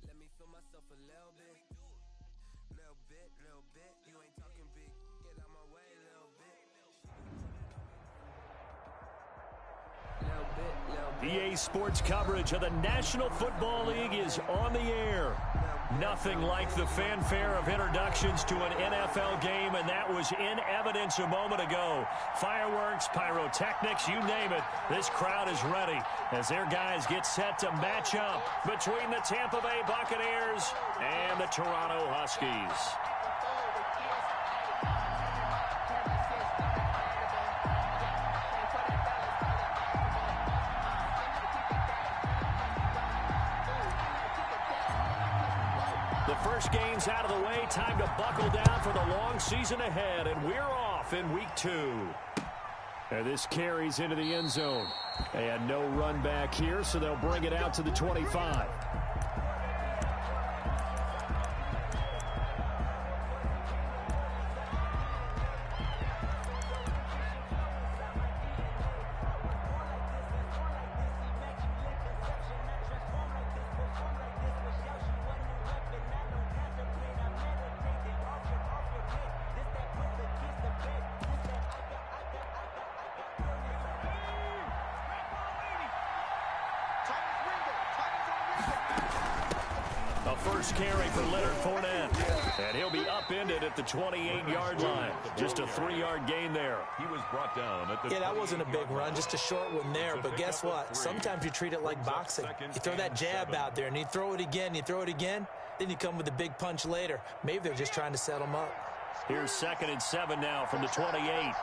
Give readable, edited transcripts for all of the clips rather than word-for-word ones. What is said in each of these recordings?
Let me feel myself a little bit. Little bit. You ain't talking big. Get out my way, little bit. EA Sports coverage of the National Football League is on the air. Nothing like the fanfare of introductions to an NFL game, and that was in evidence a moment ago. Fireworks, pyrotechnics, you name it. This crowd is ready as their guys get set to match up between the Tampa Bay Buccaneers and the Toronto Huskies. The first game's out of the way. Time to buckle down for the long season ahead, and we're off in week 2. And this carries into the end zone. And no run back here, so they'll bring it out to the 25. First carry for Leonard Fournette. And he'll be upended at the 28-yard line. Just a 3-yard gain there. He was brought down at the that wasn't a big run, just a short one there. But guess what? Sometimes you treat it like boxing. You throw that jab out there, and you throw it again, then you come with a big punch later. Maybe they're just trying to set him up. Here's 2nd and 7 now from the 28.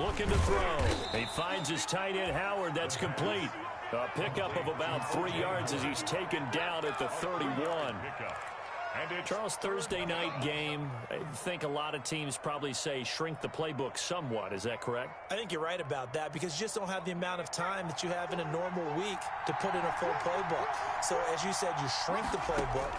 Looking to throw. He finds his tight end, Howard. That's complete. A pickup of about 3 yards as he's taken down at the 31. Charles, Thursday night game, I think a lot of teams probably say shrink the playbook somewhat. Is that correct? I think you're right about that because you just don't have the amount of time that you have in a normal week to put in a full playbook. So, as you said, you shrink the playbook.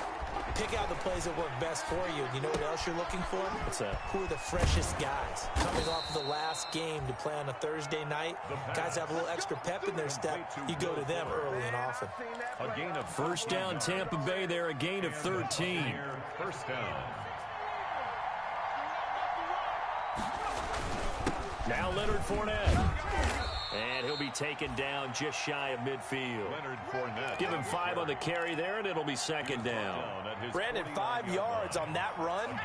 Pick out the plays that work best for you. You know what else you're looking for? What's that? Who are the freshest guys? Coming off of the last game to play on a Thursday night, guys have a little extra pep in their step. You go to them early and often. A gain of first down, Tampa Bay there, a gain of 13. First down. Now Leonard Fournette. And he'll be taken down just shy of midfield. Leonard Fournette. Give him 5 on the carry there, and it'll be 2nd down. Brandon, 5 yards on that run.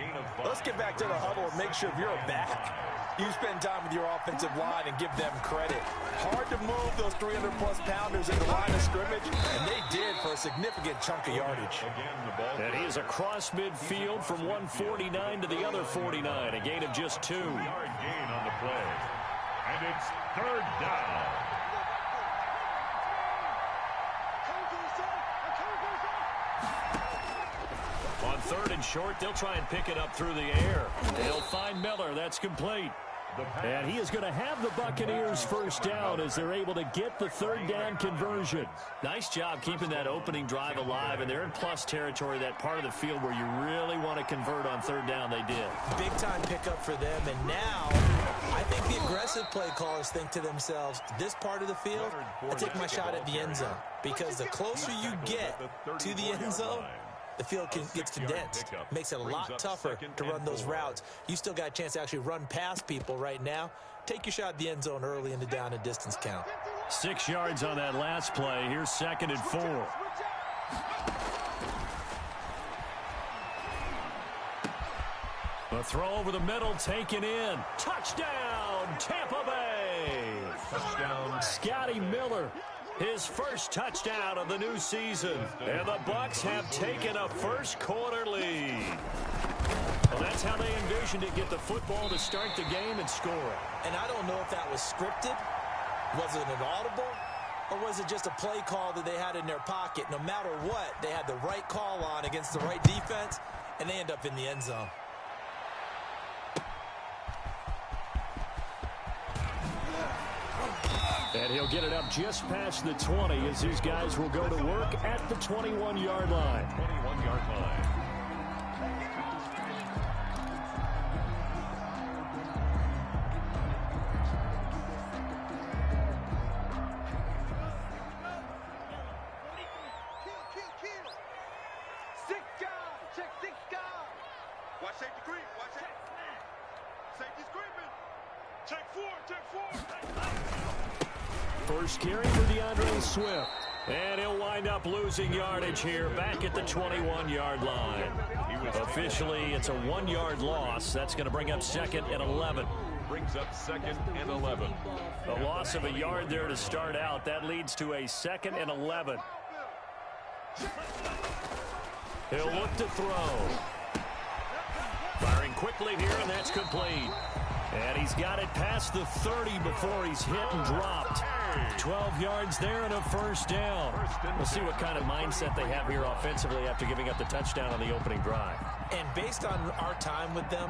Let's get back to the huddle and make sure if you're a back, you spend time with your offensive line and give them credit. Hard to move those 300-plus pounders in the line of scrimmage, and they did for a significant chunk of yardage. And he is across midfield from 149 to the other 49, a gain of just 2. 2-yard gain on the play. And it's 3rd down. On 3rd and short, they'll try and pick it up through the air. They'll find Miller. That's complete. And he is going to have the Buccaneers first down as they're able to get the 3rd down conversion. Nice job keeping that opening drive alive, and they're in plus territory, that part of the field where you really want to convert on 3rd down. They did. Big-time pickup for them, and now I think the aggressive play callers think to themselves, this part of the field, I take my shot at the end zone, because the closer you get to the end zone, the field gets condensed. Makes it a lot tougher to run those routes. You still got a chance to actually run past people right now. Take your shot at the end zone early in the down and distance count. 6 yards on that last play. Here's 2nd and 4. A throw over the middle, taken in. Touchdown, Tampa Bay. Touchdown. Scotty Miller. His first touchdown of the new season. And the Bucks have taken a first-quarter lead. Well, that's how they envisioned it, get the football to start the game and score. And I don't know if that was scripted. Was it an audible? Or was it just a play call that they had in their pocket? No matter what, they had the right call on against the right defense, and they end up in the end zone. And he'll get it up just past the 20 as these guys will go to work at the 21-yard line. 21-yard line. First carry for DeAndre Swift. And he'll wind up losing yardage here back at the 21-yard line. Officially, it's a 1-yard loss. That's going to bring up 2nd and 11. Brings up 2nd and 11. A loss of a yard there to start out. That leads to a 2nd and 11. He'll look to throw. Firing quickly here, and that's complete. And he's got it past the 30 before he's hit and dropped. 12 yards there and a first down. We'll see what kind of mindset they have here offensively after giving up the touchdown on the opening drive. And based on our time with them,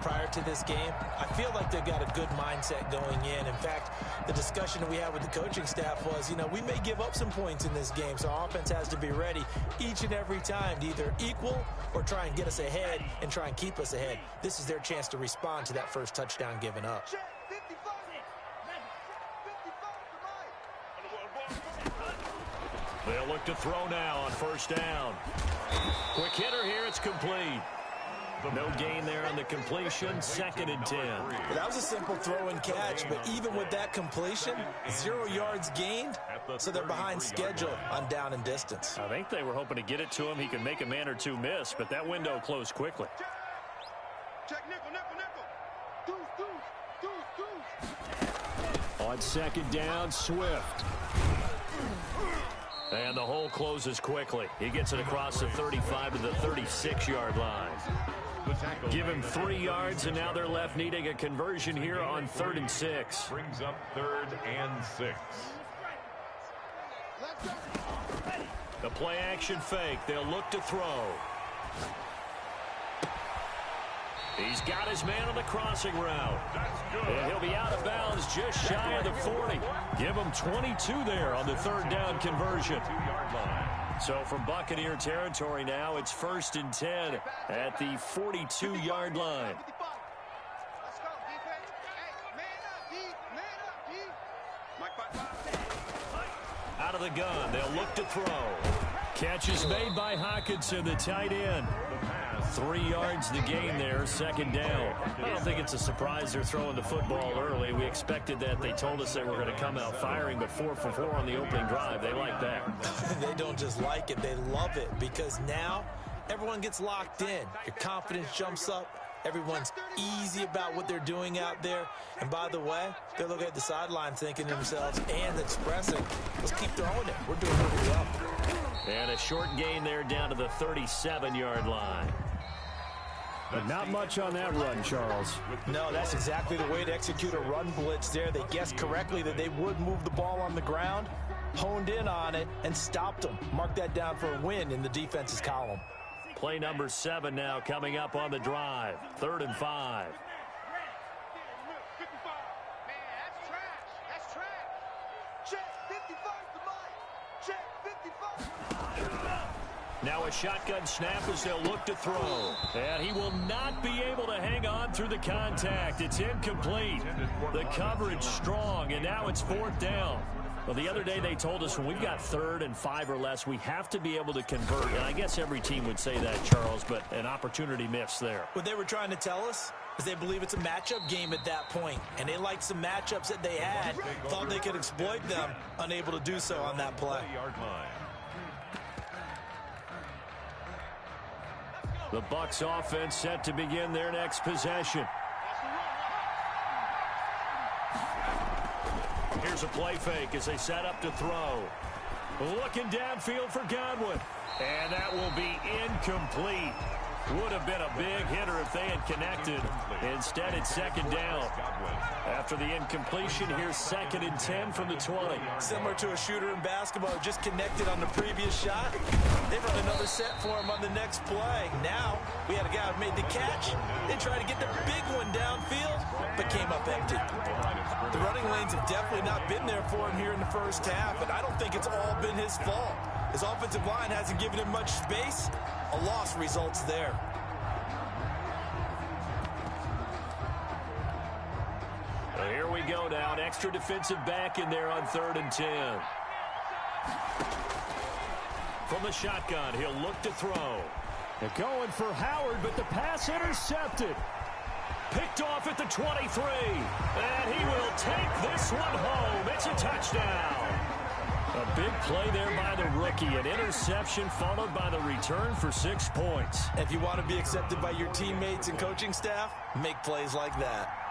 prior to this game, I feel like they've got a good mindset going in. In fact, the discussion that we had with the coaching staff was, we may give up some points in this game, so our offense has to be ready each and every time to either equal or try and get us ahead and try and keep us ahead. This is their chance to respond to that first touchdown given up. They'll look to throw now on first down. Quick hitter here, it's complete. No gain there on the completion, 2nd and 10. That was a simple throw and catch, but even with that completion, 0 yards gained, so they're behind schedule on down and distance. I think they were hoping to get it to him. He could make a man or two miss, but that window closed quickly. Check nickel, nickel, nickel. Deuce. On 2nd down, Swift. And the hole closes quickly. He gets it across the 35 to the 36-yard line. Give him 3 yards, and now they're left needing a conversion here on 3rd and 6. Brings up 3rd and 6. The play-action fake. They'll look to throw. He's got his man on the crossing route. And he'll be out of bounds just shy of the 40. Give him 22 there on the 3rd down conversion. So from Buccaneer territory now, it's 1st and 10 at the 42-yard line. Let's go, defense. Hey, man up, D. Out of the gun, they'll look to throw. Catch is made by Hockenson, the tight end. 3 yards the gain there, 2nd down. I don't think it's a surprise they're throwing the football early. We expected that. They told us they were going to come out firing, but 4 for 4 on the opening drive. They like that. They don't just like it, they love it, because now everyone gets locked in. Your confidence jumps up. Everyone's easy about what they're doing out there. And by the way, they're looking at the sideline thinking to themselves and expressing, let's keep throwing it. We're doing really well. And a short gain there down to the 37-yard line. But not much on that run, Charles. No, that's exactly the way to execute a run blitz there. They guessed correctly that they would move the ball on the ground, honed in on it, and stopped them. Mark that down for a win in the defense's column. Play number 7 now coming up on the drive. 3rd and 5. 55. Man, that's trash. That's trash. Check 55 to mine. Check 55. Now a shotgun snap as they'll look to throw. And he will not be able to hang on through the contact. It's incomplete. The coverage strong, and now it's 4th down. Well, the other day they told us when we've got 3rd and 5 or less, we have to be able to convert. And I guess every team would say that, Charles, but an opportunity missed there. What they were trying to tell us is they believe it's a matchup game at that point. And they liked some matchups that they had, thought they could exploit them, unable to do so on that play. The Bucks offense set to begin their next possession. Here's a play fake as they set up to throw. Looking downfield for Godwin. And that will be incomplete. Would have been a big hitter if they had connected. Instead, it's 2nd down. After the incompletion, here's 2nd and 10 from the 20. Similar to a shooter in basketball, just connected on the previous shot. They run another set for him on the next play. Now, we had a guy who made the catch. They tried to get the big one downfield, but came up empty. The running lanes have definitely not been there for him here in the first half, and I don't think it's all been his fault. His offensive line hasn't given him much space. A loss results there. Well, here we go now. An extra defensive back in there on 3rd and 10. From the shotgun, he'll look to throw. They're going for Howard, but the pass intercepted. Picked off at the 23. And he take this one home. It's a touchdown. A big play there by the rookie. An interception followed by the return for 6 points. If you want to be accepted by your teammates and coaching staff, make plays like that.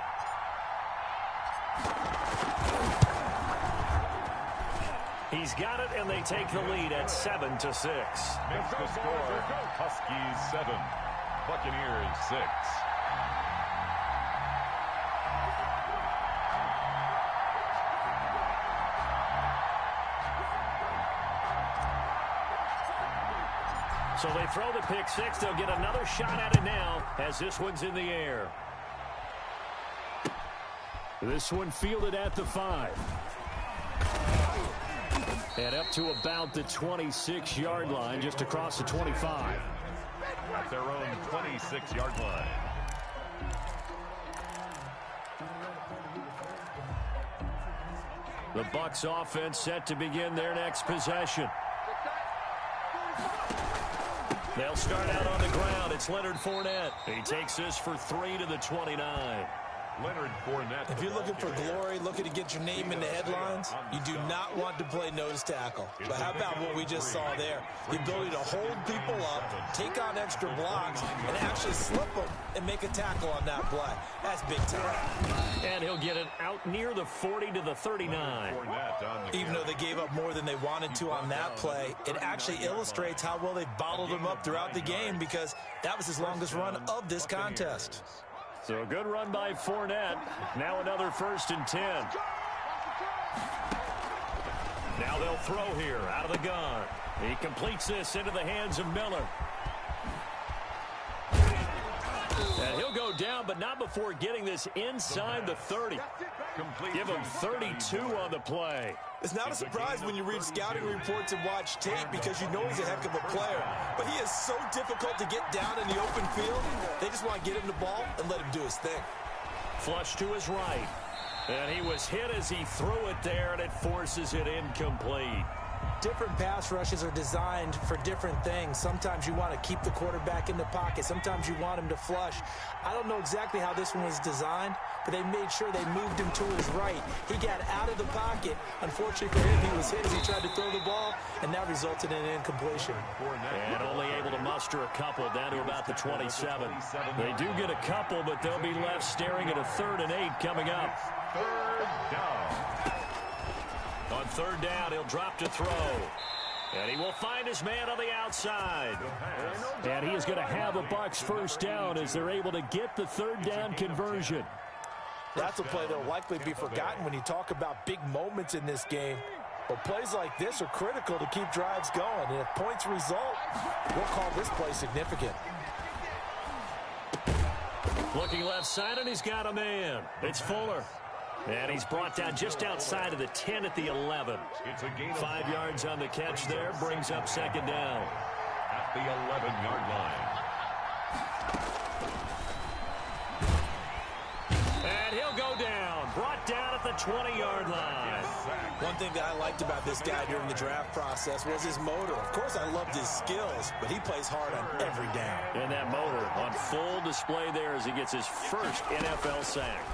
He's got it, and they take the lead at 7-6. Makes the score Huskies 7, Buccaneers 6. So they throw the pick six. They'll get another shot at it now as this one's in the air. This one fielded at the 5. And up to about the 26-yard line, just across the 25. At their own 26-yard line. The Bucks offense set to begin their next possession. They'll start out on the ground. It's Leonard Fournette. He takes this for 3 to the 29. Leonard Fournette. If you're looking for glory, looking to get your name in the headlines, you do not want to play nose tackle. But how about what we just saw there? The ability to hold people up, take on extra blocks, and actually slip them and make a tackle on that play. That's big time. And he'll get it out near the 40 to the 39. Even though they gave up more than they wanted to on that play, it actually illustrates how well they bottled him up throughout the game because that was his longest run of this contest. So a good run by Fournette. Now another 1st and 10. Now they'll throw here out of the gun. He completes this into the hands of Miller. And he'll go down, but not before getting this inside the 30. Give him 32 on the play. It's not a surprise when you read scouting reports and watch tape because you know he's a heck of a player. But he is so difficult to get down in the open field. They just want to get him the ball and let him do his thing. Flush to his right. And he was hit as he threw it there, and it forces it incomplete. Different pass rushes are designed for different things. Sometimes you want to keep the quarterback in the pocket. Sometimes you want him to flush. I don't know exactly how this one was designed, but they made sure they moved him to his right. He got out of the pocket. Unfortunately for him, he was hit as he tried to throw the ball, and that resulted in an incompletion. And only able to muster a couple down to about the 27. They do get a couple, but they'll be left staring at a 3rd and 8 coming up. 3rd down. On 3rd down, he'll drop to throw. And he will find his man on the outside. And he is going to have a Bucks 1st down as they're able to get the 3rd down conversion. That's a play that will likely be forgotten when you talk about big moments in this game. But plays like this are critical to keep drives going. And if points result, we'll call this play significant. Looking left side, and he's got a man. It's Fuller. And he's brought down just outside of the 10 at the 11. 5 yards on the catch there, brings up 2nd down. At the 11-yard line. And he'll go down, brought down at the 20-yard line. One thing that I liked about this guy during the draft process was his motor. Of course, I loved his skills, but he plays hard on every down. And that motor on full display there as he gets his first NFL sack.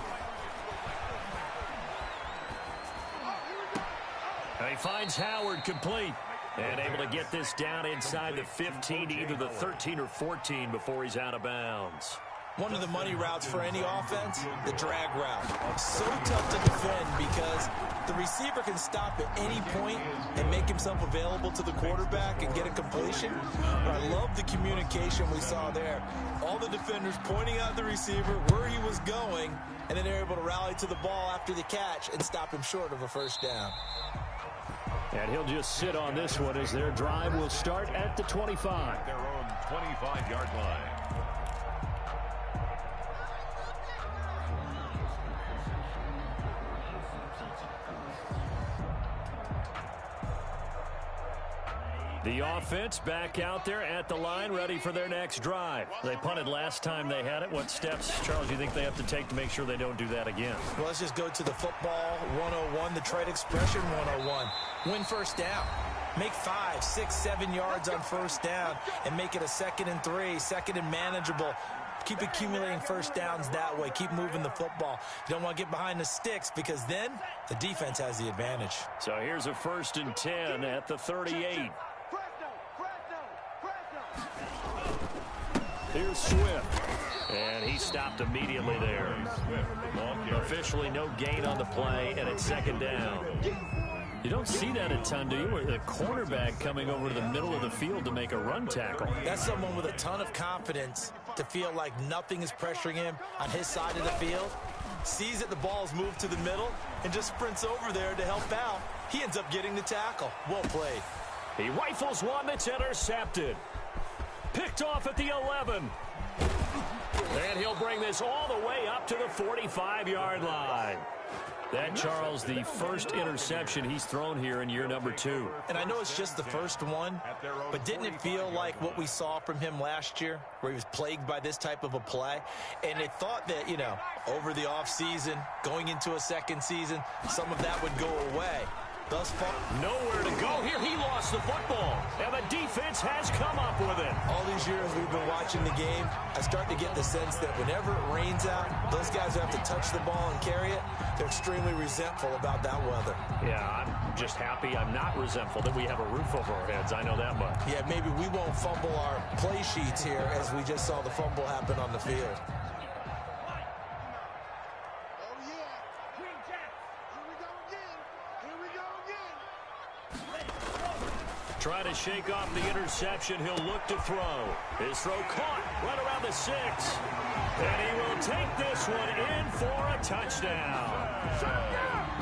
And he finds Howard complete. And able to get this down inside the 15, either the 13 or 14 before he's out of bounds. One of the money routes for any offense, the drag route. So tough to defend because the receiver can stop at any point and make himself available to the quarterback and get a completion. But I love the communication we saw there. All the defenders pointing out the receiver, where he was going, and then they're able to rally to the ball after the catch and stop him short of a 1st down. And he'll just sit on this one as their drive will start at the 25. Their own 25-yard line. The offense back out there at the line, ready for their next drive. They punted last time they had it. What steps, Charles, do you think they have to take to make sure they don't do that again? Well, let's just go to the football 101, the trade expression 101. Win 1st down. Make 5, 6, 7 yards on 1st down and make it a 2nd and 3, 2nd and manageable. Keep accumulating first downs that way. Keep moving the football. You don't want to get behind the sticks because then the defense has the advantage. So here's a 1st and 10 at the 38. Here's Swift. And he stopped immediately there. Officially no gain on the play, and it's 2nd down. You don't see that a ton, do you? Where the cornerback coming over to the middle of the field to make a run tackle. That's someone with a ton of confidence to feel like nothing is pressuring him on his side of the field. Sees that the ball's moved to the middle and just sprints over there to help out. He ends up getting the tackle. Well played. He rifles one that's intercepted. Picked off at the 11. And he'll bring this all the way up to the 45-yard line. That, Charles, the first interception he's thrown here in year number 2. And I know it's just the first one, but didn't it feel like what we saw from him last year, where he was plagued by this type of a play? And it thought that, you know, over the offseason, going into a second season, some of that would go away. Thus far, nowhere to go here. He lost the football, and the defense has come up with it. All these years we've been watching the game, I start to get the sense that whenever it rains out, those guys who have to touch the ball and carry it, they're extremely resentful about that weather. Yeah, I'm just happy I'm not resentful that we have a roof over our heads. I know that much. Yeah, maybe we won't fumble our play sheets here as we just saw the fumble happen on the field. Trying to shake off the interception. He'll look to throw. His throw caught right around the 6. And he will take this one in for a touchdown.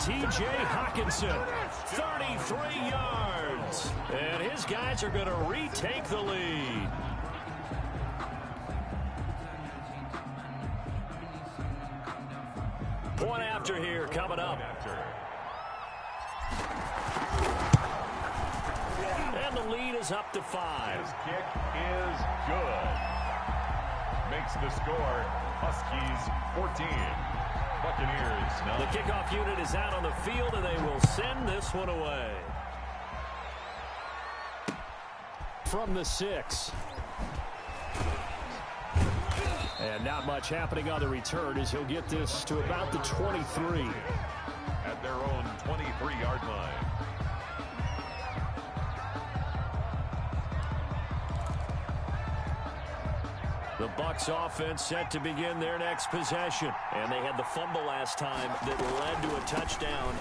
T.J. Hawkinson, 33 yards. And his guys are going to retake the lead. Point after here coming up. And the lead is up to 5. His kick is good. Makes the score Huskies 14. Buccaneers. Now the kickoff unit is out on the field, and they will send this one away. From the 6. And not much happening on the return as he'll get this to about the 23. At their own 23-yard line. The Bucks offense set to begin their next possession. And they had the fumble last time that led to a touchdown.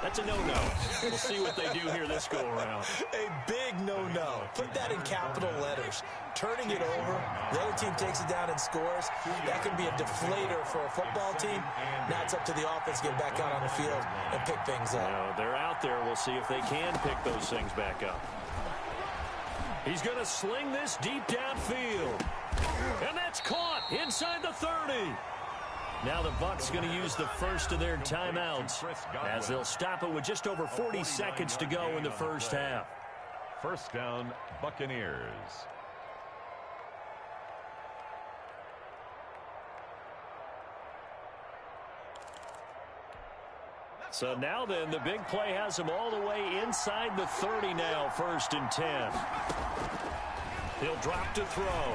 That's a no-no. We'll see what they do here this go-around. A big no-no. Put that in capital letters. Turning it over, the other team takes it down and scores. That can be a deflator for a football team. Now it's up to the offense to get back out on the field and pick things up. Well, they're out there. We'll see if they can pick those things back up. He's going to sling this deep downfield. And that's caught inside the 30. Now the Bucks going to use the first of their timeouts as they'll stop it with just over 40 seconds to go in the first half. First down, Buccaneers. So now then, the big play has them all the way inside the 30 now, 1st and 10. He'll drop to throw.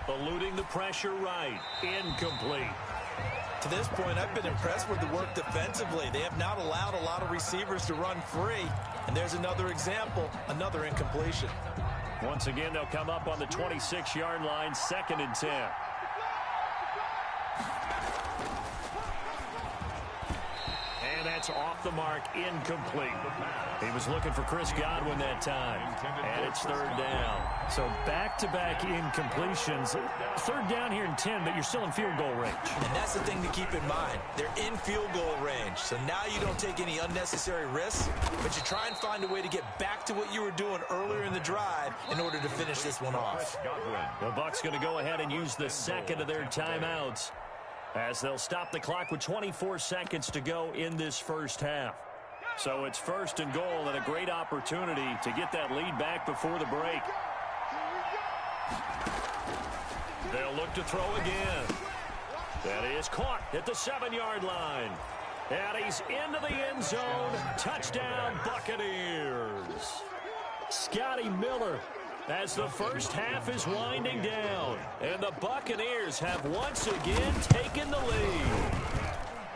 Eluding the pressure right. Incomplete. To this point, I've been impressed with the work defensively. They have not allowed a lot of receivers to run free. And there's another example, another incompletion. Once again, they'll come up on the 26-yard line, 2nd and 10. And that's off the mark, incomplete. He was looking for Chris Godwin that time. And it's 3rd down. So back-to-back incompletions. 3rd down here in 10, but you're still in field goal range. And that's the thing to keep in mind. They're in field goal range. So now you don't take any unnecessary risks, but you try and find a way to get back to what you were doing earlier in the drive in order to finish this one off. The Bucks going to go ahead and use the second of their timeouts as they'll stop the clock with 24 seconds to go in this first half. So it's 1st and goal and a great opportunity to get that lead back before the break. They'll look to throw again. That is caught at the 7-yard line. And he's into the end zone. Touchdown, Buccaneers. Scotty Miller. as the first half is winding down. And the Buccaneers have once again taken the lead.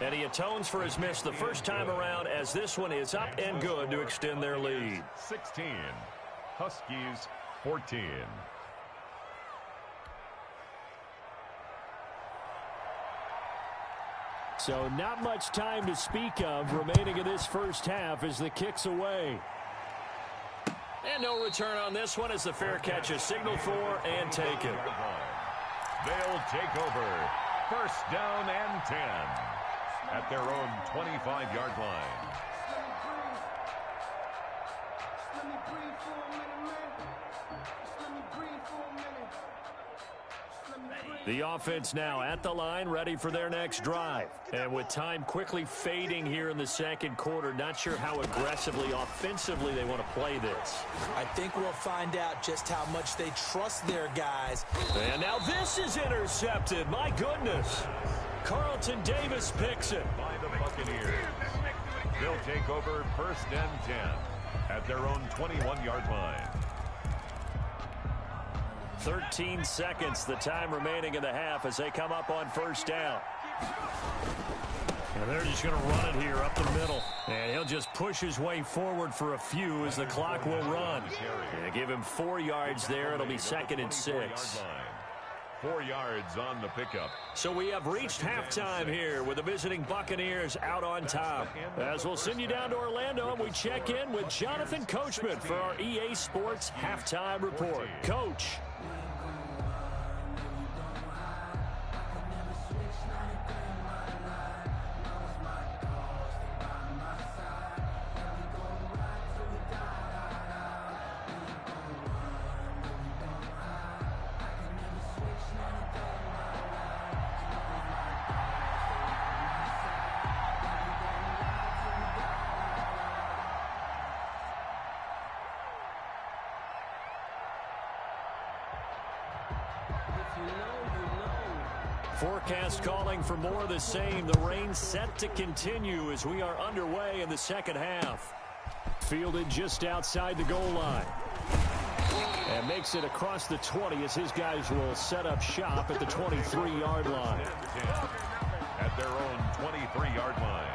And he atones for his miss the first time around as this one is up and good to extend their lead. 16. Huskies 14. So not much time to speak of remaining in this first half as the kick's away. And no return on this one as the fair catch is signaled for and taken. They'll take over. First down and 10 at their own 25-yard line. The offense now at the line, ready for their next drive. And with time quickly fading here in the second quarter, not sure how aggressively, offensively they want to play this. I think we'll find out just how much they trust their guys. And now this is intercepted. My goodness. Carlton Davis picks it. By the Buccaneers. They'll take over first and 10 at their own 21-yard line. 13 seconds, the time remaining in the half as they come up on first down. And they're just going to run it here up the middle. And he'll just push his way forward for a few as the clock will run. And give him 4 yards there. It'll be second and 6. 4 yards on the pickup. So we have reached halftime here with the visiting Buccaneers out on top. As we'll send you down to Orlando and we check in with Jonathan Coachman for our EA Sports Halftime Report. Coach. Forecast calling for more of the same. The rain set to continue as we are underway in the second half. Fielded just outside the goal line. And makes it across the 20 as his guys will set up shop at the 23-yard line. At their own 23-yard line.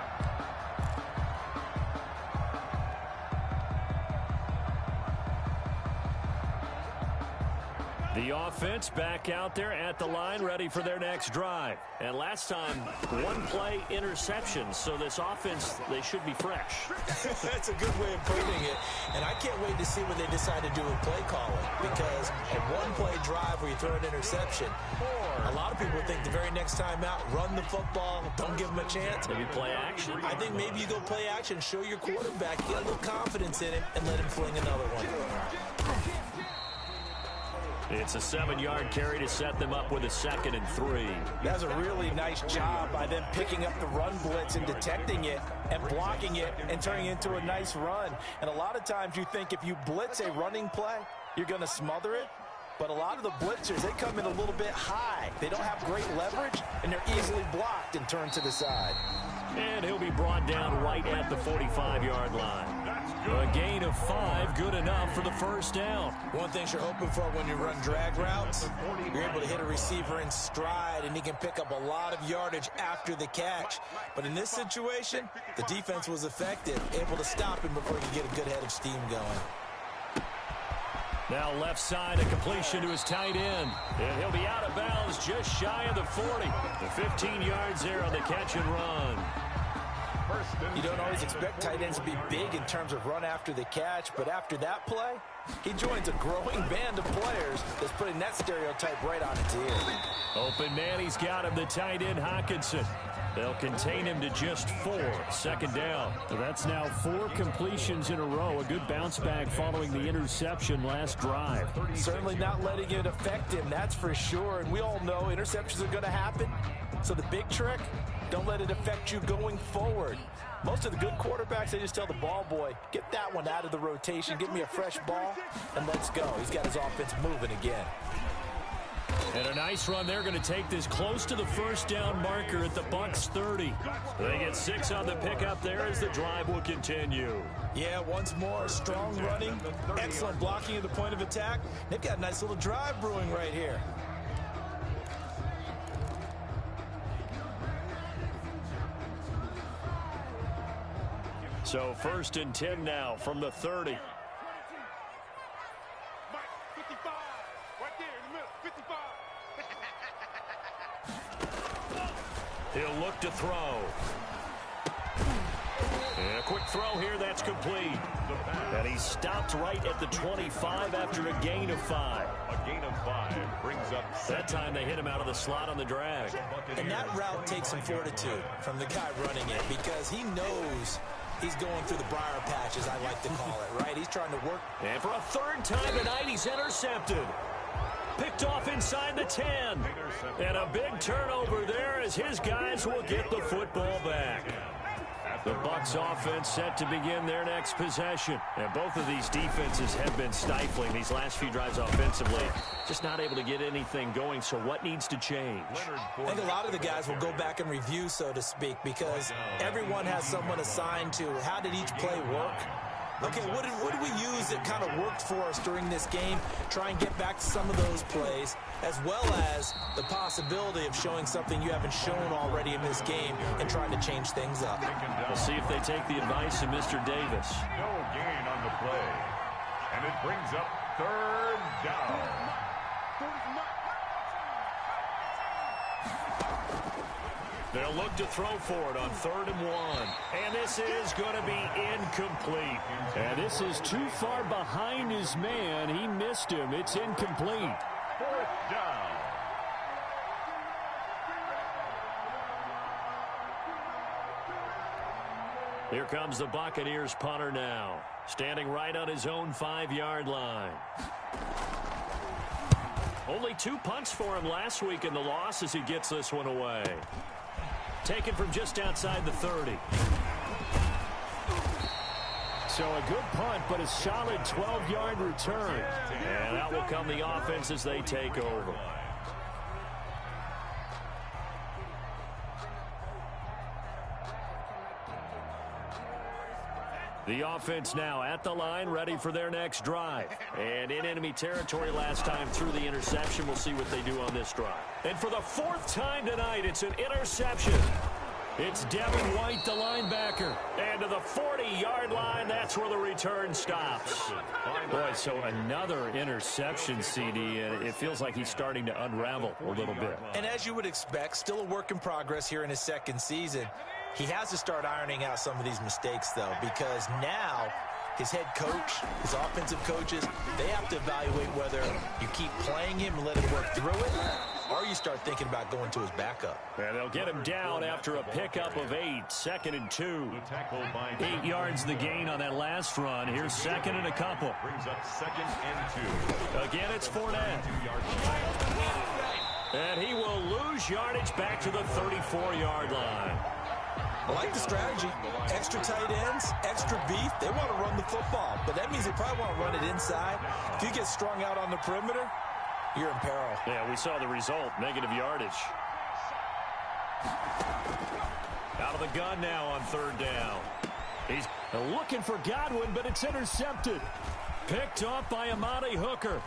The offense back out there at the line, ready for their next drive. And last time, one play interception. So this offense, they should be fresh. That's a good way of putting it. And I can't wait to see what they decide to do with play calling. Because a one-play drive where you throw an interception, a lot of people think the very next time out, run the football, don't give them a chance. Maybe play action. I think maybe you go play action, show your quarterback, get a little confidence in him, and let him fling another one. It's a 7-yard carry to set them up with a 2nd and 3. That's a really nice job by them picking up the run blitz and detecting it and blocking it and turning it into a nice run. And a lot of times you think if you blitz a running play, you're going to smother it. But a lot of the blitzers, they come in a little bit high. They don't have great leverage, and they're easily blocked and turned to the side. And he'll be brought down right at the 45-yard line. A gain of 5, good enough for the first down. One thing you're hoping for when you run drag routes, you're able to hit a receiver in stride, and he can pick up a lot of yardage after the catch. But in this situation, the defense was effective, able to stop him before he could get a good head of steam going. Now left side, a completion to his tight end. And he'll be out of bounds just shy of the 40. The 15 yards there on the catch and run. You don't always expect tight ends to be big in terms of run after the catch, but after that play, he joins a growing band of players that's putting that stereotype right on its ear. Open man, he's got him, the tight end Hockenson. They'll contain him to just 4. 2nd down. So that's now 4 completions in a row. A good bounce back following the interception last drive. Certainly not letting it affect him, that's for sure. And we all know interceptions are going to happen. So the big trick, don't let it affect you going forward. Most of the good quarterbacks, they just tell the ball boy, get that one out of the rotation, give me a fresh ball, and let's go. He's got his offense moving again. And a nice run there, going to take this close to the first down marker at the Bucks 30. They get 6 on the pickup there as the drive will continue. Yeah, once more, strong running, excellent blocking at the point of attack. They've got a nice little drive brewing right here. So 1st and 10 now from the 30. 55, right there in the middle, 55. He'll look to throw. And a quick throw here, that's complete. And he stopped right at the 25 after a gain of 5. A gain of 5 brings up that time they hit him out of the slot on the drag. And that route takes some fortitude from the guy running it because he knows he's going through the briar patch, as I like to call it, right? He's trying to work. And for a 3rd time tonight, he's intercepted. Picked off inside the 10. And a big turnover there as his guys will get the football back. The Bucks offense set to begin their next possession. And both of these defenses have been stifling these last few drives offensively. Just not able to get anything going, so what needs to change? I think a lot of the guys will go back and review, so to speak, because everyone has someone assigned to how did each play work. Okay, what did we use that kind of worked for us during this game? Try and get back to some of those plays, as well as the possibility of showing something you haven't shown already in this game and trying to change things up. We'll see if they take the advice of Mr. Davis. No gain on the play. And it brings up 3rd down. They'll look to throw for it on 3rd and 1. And this is going to be incomplete. And this is too far behind his man. He missed him. It's incomplete. 4th down. Here comes the Buccaneers punter now. Standing right on his own 5-yard line. Only 2 punts for him last week in the loss as he gets this one away. Taken from just outside the 30. So a good punt, but a solid 12-yard return. And out will come the offense as they take over. The offense now at the line, ready for their next drive. And in enemy territory last time through the interception. We'll see what they do on this drive. And for the 4th time tonight, it's an interception. It's Devin White, the linebacker. And to the 40-yard line, that's where the return stops. Boy, so another interception, CD, and it feels like he's starting to unravel a little bit. And as you would expect, still a work in progress here in his 2nd season. He has to start ironing out some of these mistakes, though, because now his head coach, his offensive coaches, they have to evaluate whether you keep playing him and let him work through it, or you start thinking about going to his backup. And they'll get him down after a pickup of 8, 2nd and 2. 8 yards the gain on that last run. Here's 2nd and a couple. Brings up 2nd and 2. Again, it's Fournette. And he will lose yardage back to the 34-yard line. I like the strategy. Extra tight ends, extra beef. They want to run the football, but that means they probably want to run it inside. If you get strung out on the perimeter, you're in peril. Yeah, we saw the result, negative yardage. Out of the gun now on 3rd down. He's looking for Godwin, but it's intercepted. Picked off by Amani Hooker.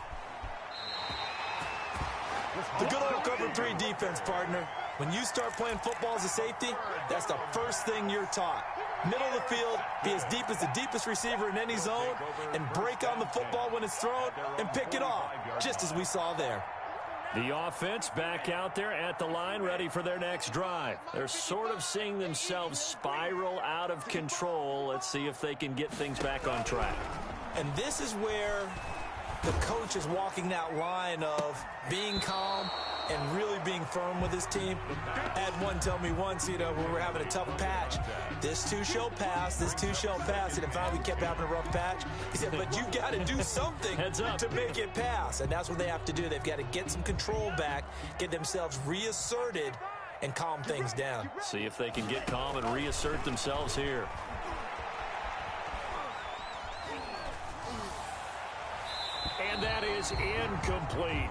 The good old cover 3 defense, partner. When you start playing football as a safety, that's the first thing you're taught. Middle of the field, be as deep as the deepest receiver in any zone, and break on the football when it's thrown and pick it off, just as we saw there. The offense back out there at the line, ready for their next drive. They're sort of seeing themselves spiral out of control. Let's see if they can get things back on track. And this is where the coach is walking that line of being calm and really being firm with his team. I had one tell me once, when we were having a tough patch, this too shall pass, this too shall pass. And finally we kept having a rough patch. He said, but you got to do something to make it pass. And that's what they have to do. They've got to get some control back, get themselves reasserted, and calm things down. See if they can get calm and reassert themselves here. And that is incomplete.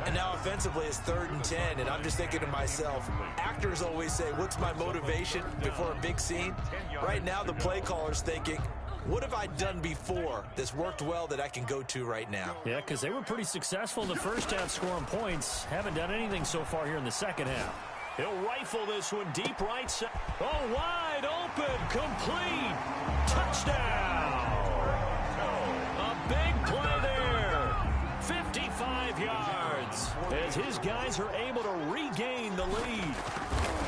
And now offensively it's 3rd and 10, and I'm just thinking to myself, actors always say, what's my motivation before a big scene? Right now the play caller's thinking, what have I done before that's worked well that I can go to right now? Yeah, because they were pretty successful in the first half scoring points. Haven't done anything so far here in the second half. He'll rifle this one deep right side. Oh, wide open, complete, touchdown. A big play there. 55 yards as his guys are able to regain the lead.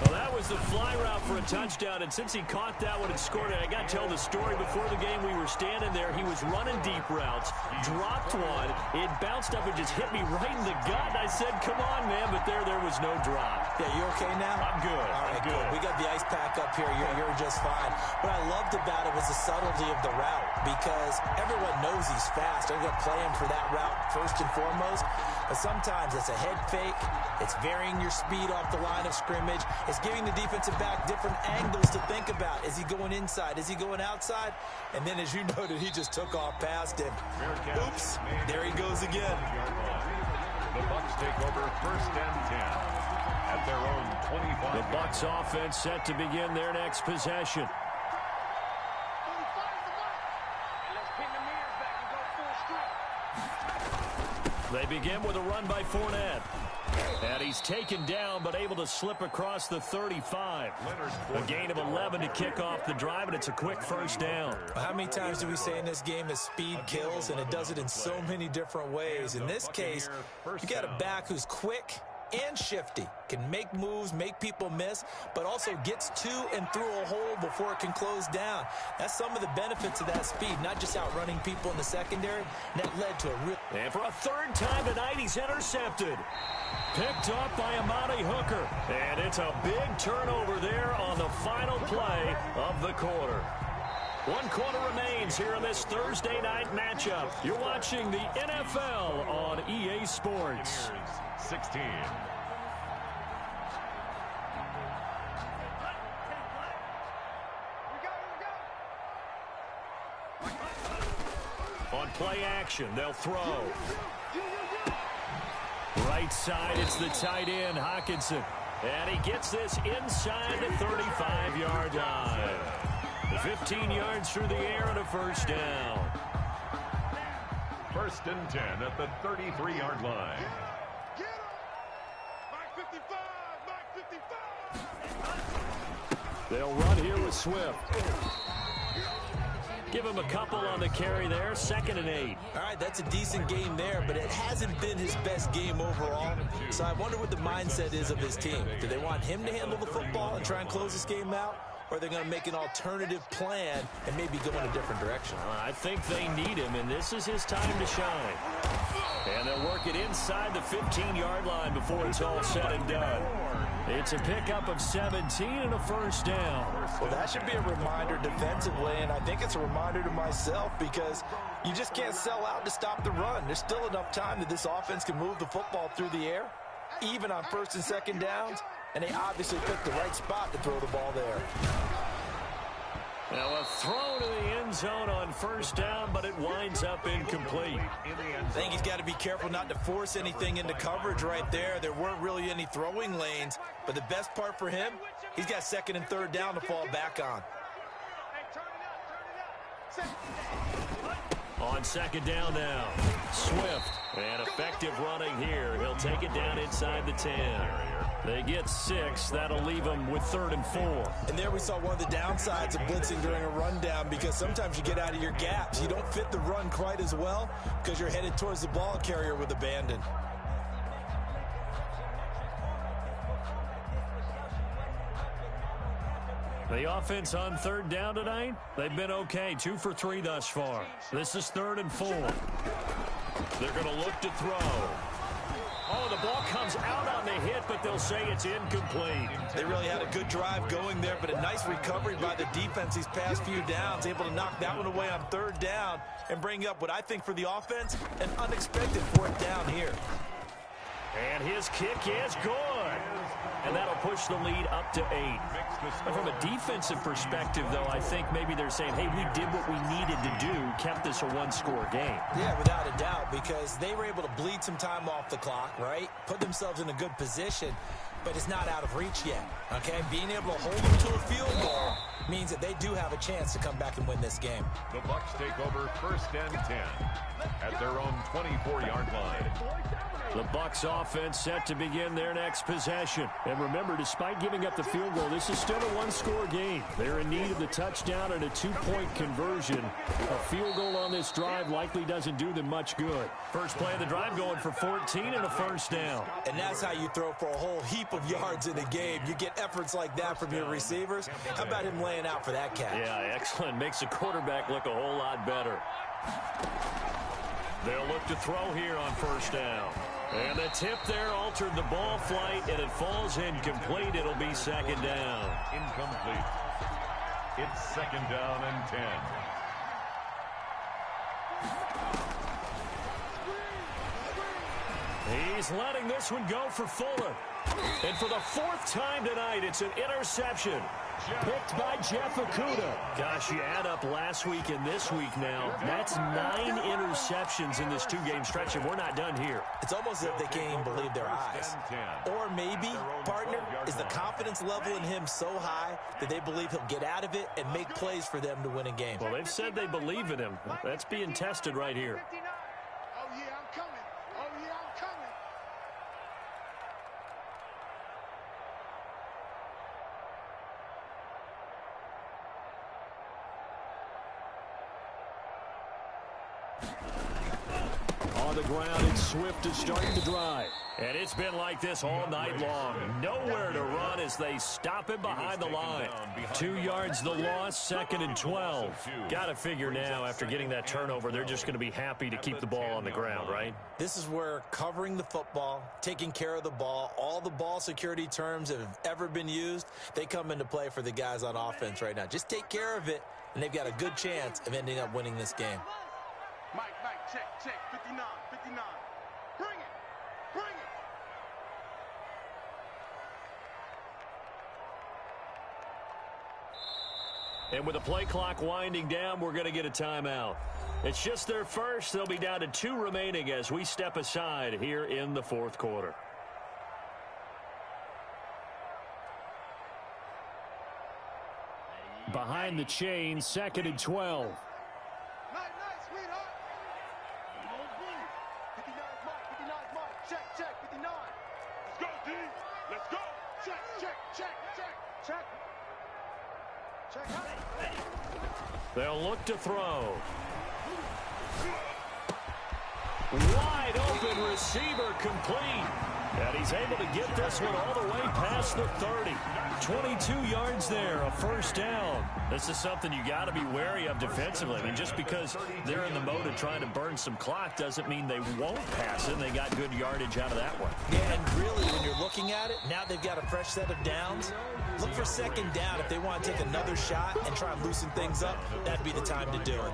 Well, that was the fly route for a touchdown, and since he caught that one and scored it, I got to tell the story. Before the game, we were standing there. He was running deep routes, dropped one. It bounced up and just hit me right in the gut, and I said, come on, man, but there was no drop. Yeah, you okay now? I'm good. All right, good. We got the ice pack up here. You're just fine. What I loved about it was the subtlety of the route, because everyone knows he's fast. They're going to play him for that route first and foremost, but sometimes it's a head fake. It's varying your speed off the line of scrimmage. It's giving the defensive back different angles to think about. Is he going inside? Is he going outside? And then, as you noted, he just took off past him. Oops, there he goes again. The Bucks take over 1st and 10 at their own 25. The Bucks offense set to begin their next possession. They begin with a run by Fournette. And he's taken down, but able to slip across the 35. A gain of 11 to kick off the drive, and it's a quick first down. How many times do we say in this game that speed kills, and it does it in so many different ways? In this case, you got a back who's quick and shifty, can make moves, make people miss, but also gets to and through a hole before it can close down. That's some of the benefits of that speed, not just outrunning people in the secondary. And that led to a real... And for a 3rd time tonight, he's intercepted. Picked up by Amani Hooker. And it's a big turnover there on the final play of the quarter. 1 quarter remains here in this Thursday night matchup. You're watching the NFL on EA Sports. 16. On play action, they'll throw. Right side, it's the tight end, Hockenson. And he gets this inside the 35-yard line. 15 yards through the air and a first down. 1st and 10 at the 33-yard line. Get him! Mike 55! Mike 55! They'll run here with Swift. Give him a couple on the carry there. 2nd and 8. All right, that's a decent game there, but it hasn't been his best game overall. So I wonder what the mindset is of his team. Do they want him to handle the football and try and close this game out? Or are they going to make an alternative plan and maybe go in a different direction? I think they need him, and this is his time to shine. And they'll work it inside the 15-yard line before it's all said and done. It's a pickup of 17 and a first down. Well, that should be a reminder defensively, and I think it's a reminder to myself, because you just can't sell out to stop the run. There's still enough time that this offense can move the football through the air, even on 1st and 2nd downs, and they obviously picked the right spot to throw the ball there. Now a throw to the end zone on first down, but it winds up incomplete. I think he's got to be careful not to force anything into coverage right there. There weren't really any throwing lanes, but the best part for him, he's got 2nd and 3rd down to fall back on. On 2nd down now, Swift, and effective running here. He'll take it down inside the 10. They get 6. That'll leave them with 3rd and 4. And there we saw one of the downsides of blitzing during a rundown, because sometimes you get out of your gaps. You don't fit the run quite as well because you're headed towards the ball carrier with abandon. The offense on 3rd down tonight, they've been okay. 2 for 3 thus far. This is 3rd and 4. They're going to look to throw. Oh, the ball comes out on the hit, but they'll say it's incomplete. They really had a good drive going there, but a nice recovery by the defense these past few downs, able to knock that one away on 3rd down and bring up what I think for the offense, an unexpected 4th down here. And his kick is good. and that'll push the lead up to 8. But from a defensive perspective, though, I think maybe they're saying, hey, we did what we needed to do, kept this a one-score game. Yeah, without a doubt, because they were able to bleed some time off the clock, right? Put themselves in a good position, but it's not out of reach yet, okay? Being able to hold them to a field goal means that they do have a chance to come back and win this game. The Bucks take over 1st and 10 at their own 24-yard line. The Bucks offense set to begin their next possession. And remember, despite giving up the field goal, this is still a one-score game. They're in need of the touchdown and a 2-point conversion. A field goal on this drive likely doesn't do them much good. First play of the drive going for 14 and a 1st down. And that's how you throw for a whole heap of yards in a game. You get efforts like that from your receivers. How about him laying out for that catch? Yeah, excellent. Makes the quarterback look a whole lot better. They'll look to throw here on 1st down. And the tip there altered the ball flight, and it falls incomplete. It'll be 2nd down. Incomplete. It's 2nd down and 10. He's letting this one go for Fuller. And for the 4th time tonight, it's an interception. Picked by Jeff Okudah. Gosh, you add up last week and this week now. That's 9 interceptions in this 2-game stretch, and we're not done here. It's almost as if they can't even believe their eyes. Or maybe, partner, is the confidence level in him so high that they believe he'll get out of it and make plays for them to win a game. Well, they've said they believe in him. That's being tested right here. Oh, yeah, I'm coming. Oh, yeah, I'm coming. On the ground, it's Swift to start the drive. And it's been like this all night long. Nowhere to run as they stop him behind the line. 2 yards the loss, 2nd and 12. Got to figure now, after getting that turnover, they're just going to be happy to keep the ball on the ground, right? This is where covering the football, taking care of the ball, all the ball security terms that have ever been used, they come into play for the guys on offense right now. Just take care of it, and they've got a good chance of ending up winning this game. Mike, check, 59, 59. Bring it, bring it. And with the play clock winding down, we're going to get a timeout. It's just their first. They'll be down to 2 remaining as we step aside here in the 4th quarter. Behind the chain, 2nd and 12. Nice, sweetheart. 59 Mike. Check, 59. Let's go, D. Let's go. Check. They'll look to throw. Wide open receiver complete. And he's able to get this one all the way past the 30. 22 yards there, a 1st down. This is something you got to be wary of defensively. I mean, just because they're in the mode of trying to burn some clock doesn't mean they won't pass it. And they got good yardage out of that one. Yeah, and really, when you're looking at it, now they've got a fresh set of downs. Look for 2nd down. If they want to take another shot and try and loosen things up, that'd be the time to do it.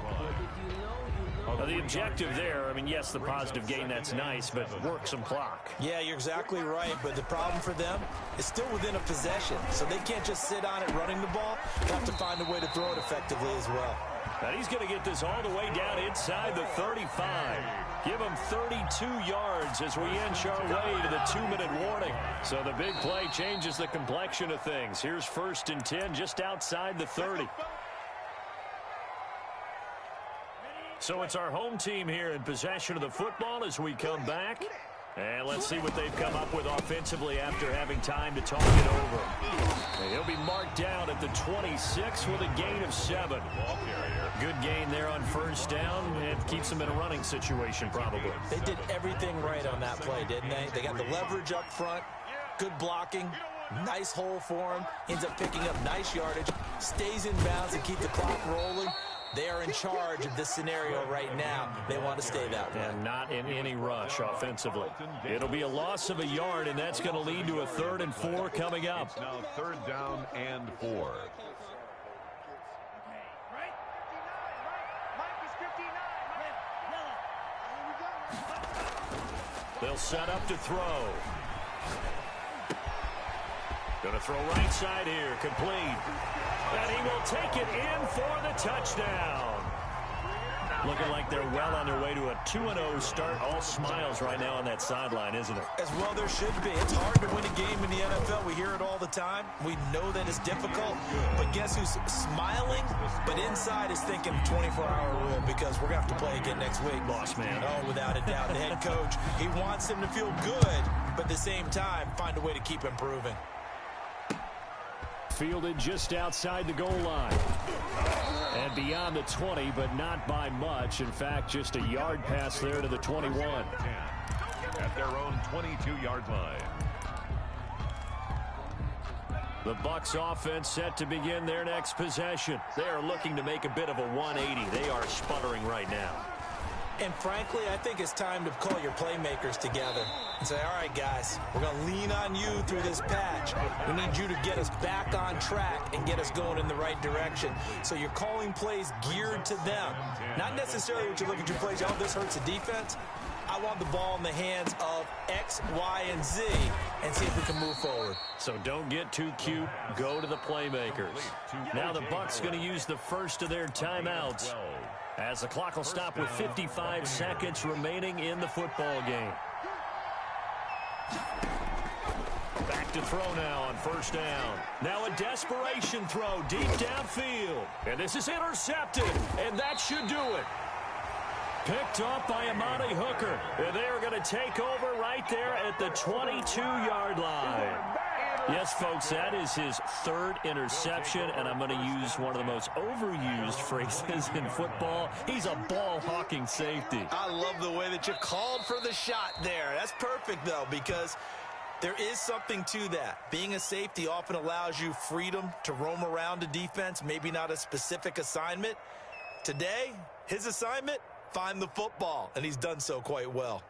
Now, the objective there, I mean, yes, the positive gain, that's nice, but work some clock. Yeah, you're exactly right, but the problem for them is still within a possession, so they can't just sit on it running the ball. They have to find a way to throw it effectively as well. And he's going to get this all the way down inside the 35. Give him 32 yards as we inch our way to the 2-minute warning. So the big play changes the complexion of things. Here's 1st and 10 just outside the 30. So it's our home team here in possession of the football as we come back. And let's see what they've come up with offensively after having time to talk it over. And he'll be marked down at the 26 with a gain of 7. Good gain there on 1st down, and keeps them in a running situation probably. They did everything right on that play, didn't they? They got the leverage up front, good blocking, nice hole for him, ends up picking up nice yardage, stays in bounds and keep the clock rolling. They are in charge of this scenario right now. They want to stay that way. And not in any rush offensively. It'll be a loss of a yard, and that's going to lead to a 3rd and 4 coming up. It's now 3rd down and 4. They'll set up to throw. Going to throw right side here, complete. And he will take it in for the touchdown. Looking like they're well on their way to a 2-0 start. All smiles right now on that sideline, isn't it? As well there should be. It's hard to win a game in the NFL. We hear it all the time. We know that it's difficult. But guess who's smiling? But inside is thinking 24-hour rule because we're going to have to play again next week. Boss man. Oh, without a doubt. The head coach, he wants him to feel good, but at the same time, find a way to keep improving. Fielded just outside the goal line. And beyond the 20, but not by much. In fact, just a yard pass there to the 21. At their own 22-yard line. The Bucks offense set to begin their next possession. They are looking to make a bit of a 180. They are sputtering right now. And frankly, I think it's time to call your playmakers together and say, all right, guys, we're going to lean on you through this patch. We need you to get us back on track and get us going in the right direction. So you're calling plays geared to them. Not necessarily what you look at your plays, oh, this hurts the defense. I want the ball in the hands of X, Y, and Z and see if we can move forward. So don't get too cute. Go to the playmakers. Now the Bucks going to use the first of their timeouts, as the clock will stop with 55 seconds remaining in the football game. Back to throw now on first down. Now a desperation throw deep downfield. And this is intercepted, and that should do it. Picked up by Amani Hooker. And they are going to take over right there at the 22-yard line. Yes, folks, that is his third interception, and I'm going to use one of the most overused phrases in football. He's a ball-hawking safety. I love the way that you called for the shot there. That's perfect, though, because there is something to that. Being a safety often allows you freedom to roam around a defense, maybe not a specific assignment. Today, his assignment, find the football, and he's done so quite well.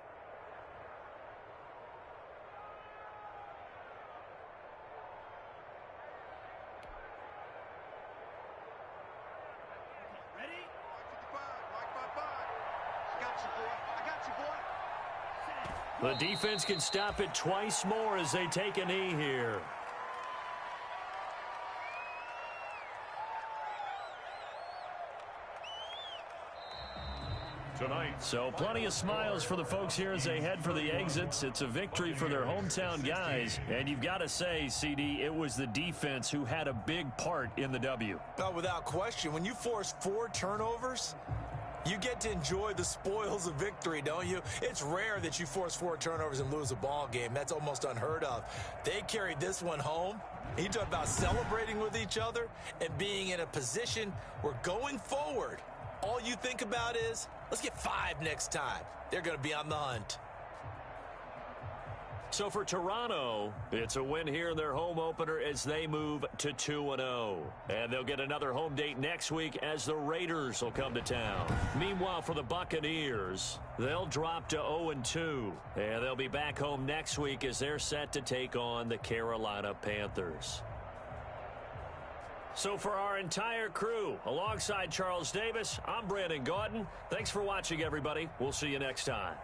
The defense can stop it twice more as they take a knee here. Tonight. So plenty of smiles for the folks here as they head for the exits. It's a victory for their hometown guys. And you've got to say, CD, it was the defense who had a big part in the W. No, without question. When you force 4 turnovers, you get to enjoy the spoils of victory, don't you? It's rare that you force 4 turnovers and lose a ball game. That's almost unheard of. They carried this one home. You talk about celebrating with each other and being in a position where going forward, all you think about is, let's get 5 next time. They're going to be on the hunt. So for Toronto, it's a win here in their home opener as they move to 2-0. And they'll get another home date next week as the Raiders will come to town. Meanwhile, for the Buccaneers, they'll drop to 0-2. And they'll be back home next week as they're set to take on the Carolina Panthers. So for our entire crew, alongside Charles Davis, I'm Brandon Gaudin. Thanks for watching, everybody. We'll see you next time.